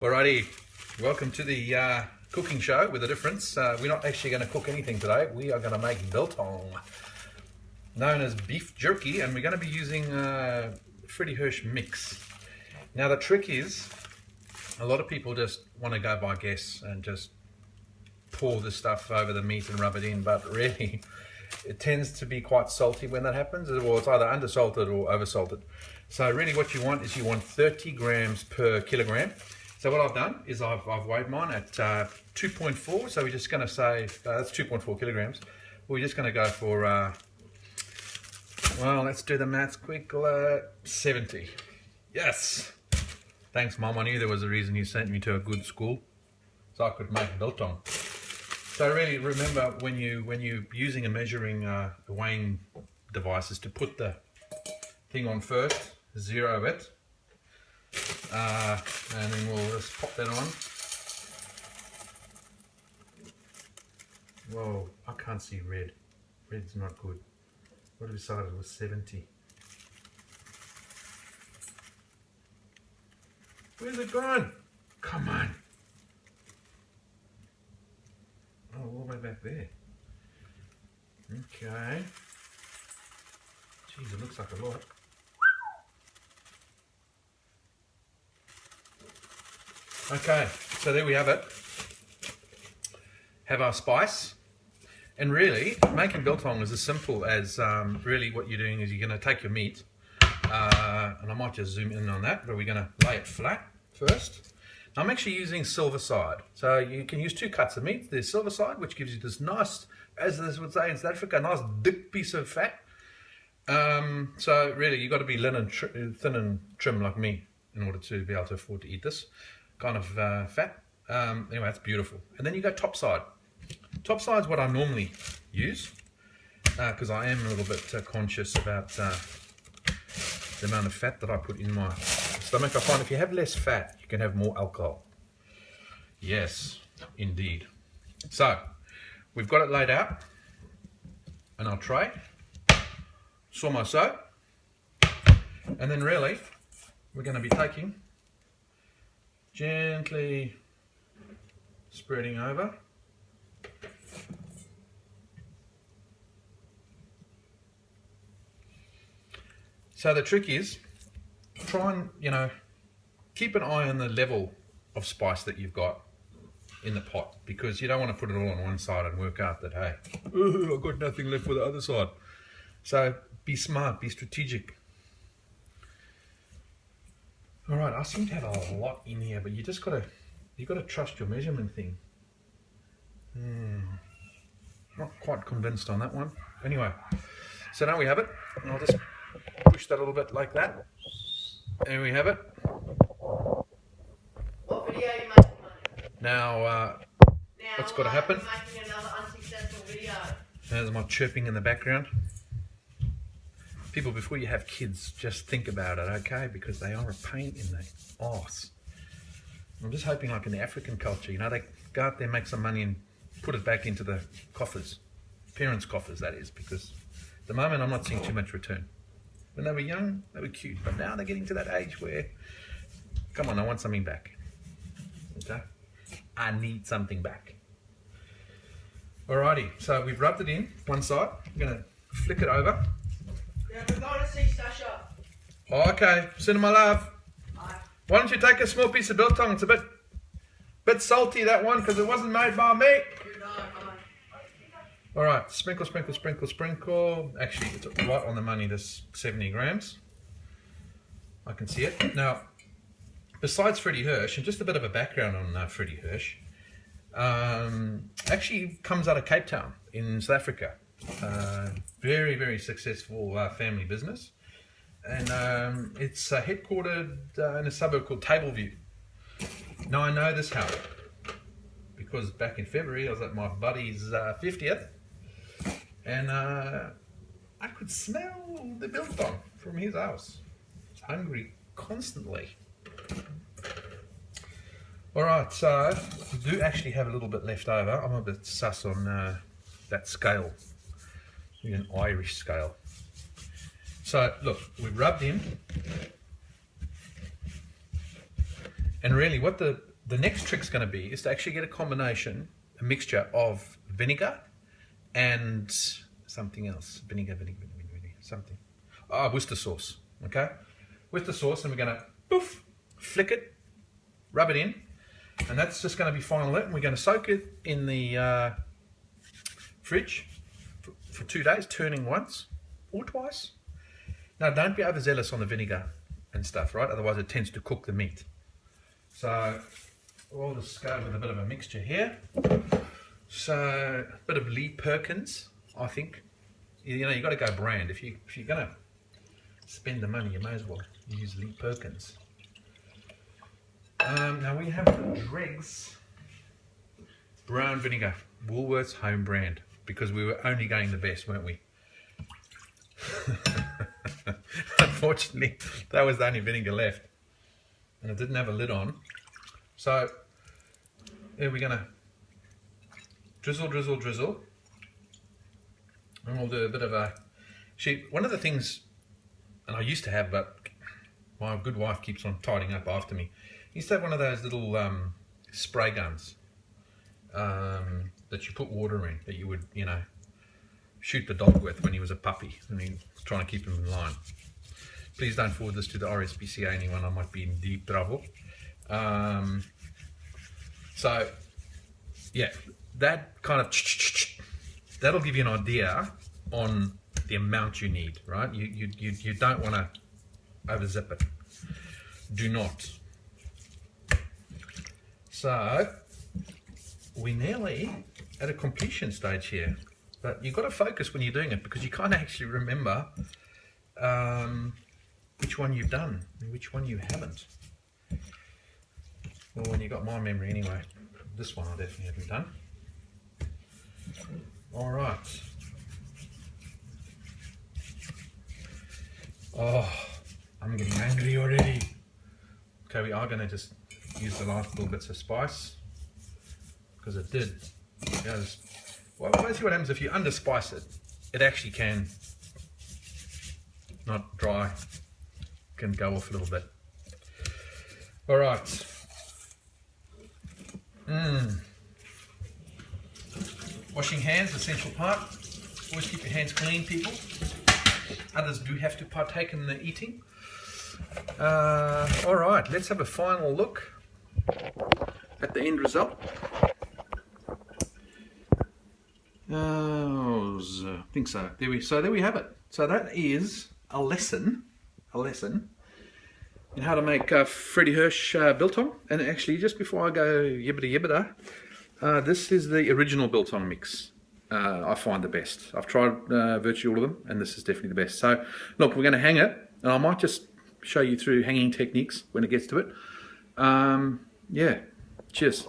Alrighty, welcome to the cooking show with a difference. We're not actually going to cook anything today. We are going to make biltong, known as beef jerky, and we're going to be using Freddy Hirsch mix. Now the trick is, a lot of people just want to go by guess and just pour the stuff over the meat and rub it in, but really it tends to be quite salty when that happens. Well, it's either undersalted or oversalted. So really what you want is 30 grams per kilogram. So what I've done is I've weighed mine at 2.4, so we're just going to say, that's 2.4 kilograms. We're just going to go for, well, let's do the maths quick, 70. Yes! Thanks, Mom. I knew there was a reason you sent me to a good school, so I could make biltong. So really remember, when you're using and measuring the weighing devices, to put the thing on first, zero it. And then we'll just pop that on. Whoa, I can't see red. Red's not good. What have we decided? It was 70. Where's it gone? Come on. Oh, all the way back there. Okay. Jeez, it looks like a lot. Okay, so there we have it. Have our spice. And really, making biltong is as simple as really what you're doing is you're going to take your meat, and I might just zoom in on that, but we're going to lay it flat first. I'm actually using silver side. So you can use two cuts of meat. There's silver side, which gives you this nice, as this would say in South Africa, nice thick piece of fat. So really, you've got to be thin and trim like me in order to be able to afford to eat this kind of fat. Anyway, that's beautiful. And then you go top side. Top side is what I normally use because I am a little bit conscious about the amount of fat that I put in my stomach. I find if you have less fat, you can have more alcohol. Yes, indeed. So we've got it laid out in our tray, so, and then really we're going to be taking, gently spreading over. So the trick is, try and, keep an eye on the level of spice that you've got in the pot, because you don't want to put it all on one side and work out that, hey, I've got nothing left for the other side. So be smart, be strategic. All right, I seem to have a lot in here, but you gotta trust your measurement thing. Not quite convinced on that one. Anyway, so now we have it, and I'll just push that a little bit like that. There we have it. What video are you making? Now, what's got to happen? I'm making another unsuccessful video. There's my chirping in the background. People, before you have kids, just think about it, okay? Because they are a pain in the arse. I'm just hoping, like in the African culture, they go out there, make some money and put it back into the coffers. Parents' coffers, that is, because at the moment I'm not seeing too much return. When they were young, they were cute, but now they're getting to that age where, come on, I want something back. Okay? I need something back. Alrighty, so we've rubbed it in one side. I'm gonna flick it over. Yeah, we're going to see Sasha. Oh, okay, send my love. Hi. Why don't you take a small piece of biltong? It's a bit salty, that one, because it wasn't made by me. All right, sprinkle, sprinkle, sprinkle, sprinkle. Actually, it's right on the money, this 70 grams. I can see it. Now, besides Freddy Hirsch, and just a bit of a background on Freddy Hirsch, actually comes out of Cape Town in South Africa. Very, very successful family business. And it's headquartered in a suburb called Tableview. Now, I know this how, because back in February, I was at my buddy's 50th, and I could smell the biltong from his house. I was hungry constantly. Alright, so we do actually have a little bit left over. I'm a bit sus on that scale, an Irish scale. So look, we've rubbed in, and really what the the next trick's going to be is to actually get a combination, a mixture of vinegar and something else. Vinegar, something. Worcester sauce. Okay? Worcester sauce, and we're going to poof, flick it, rub it in, and that's just going to be final it. And we're going to soak it in the fridge for 2 days, turning once or twice. Now, don't be overzealous on the vinegar and stuff, right? Otherwise, it tends to cook the meat. So we'll just go with a bit of a mixture here. So a bit of Lee Perkins, I think. You know, you got to go brand. If you're going to spend the money, you may as well use Lee Perkins. Now we have the Dregs brown vinegar, Woolworths home brand, because we were only going the best, weren't we? Unfortunately, that was the only vinegar left, and it didn't have a lid on. So here we're gonna drizzle, drizzle, drizzle, and we'll do a bit of a. One of the things, and I used to have, but my good wife keeps on tidying up after me. I used to have one of those little spray guns that you put water in, that you would, you know, shoot the dog with when he was a puppy, and he was trying to keep him in line. Please don't forward this to the RSPCA, anyone. I might be in deep trouble. So yeah, that kind of that'll give you an idea on the amount you need, right? You don't want to overzip it. Do not. So we're nearly at a completion stage here, but you've got to focus when you're doing it, because you can't actually remember which one you've done and which one you haven't. Well, when you got my memory anyway, this one I definitely haven't done. All right. Oh, I'm getting angry already. Okay, we are going to just use the last little bits of spice, because it did. Well, basically what happens if you underspice it, it actually can not dry, can go off a little bit. All right. Washing hands, essential part. Always keep your hands clean, people. Others do have to partake in the eating. All right, let's have a final look at the end result. I think so. There we have it. So that is a lesson in how to make Freddy Hirsch biltong. And actually, just before I go yibbida yibbida, this is the original biltong mix. I find the best. I've tried virtually all of them, and this is definitely the best. So look, we're going to hang it, and I might just show you through hanging techniques when it gets to it. Yeah, cheers.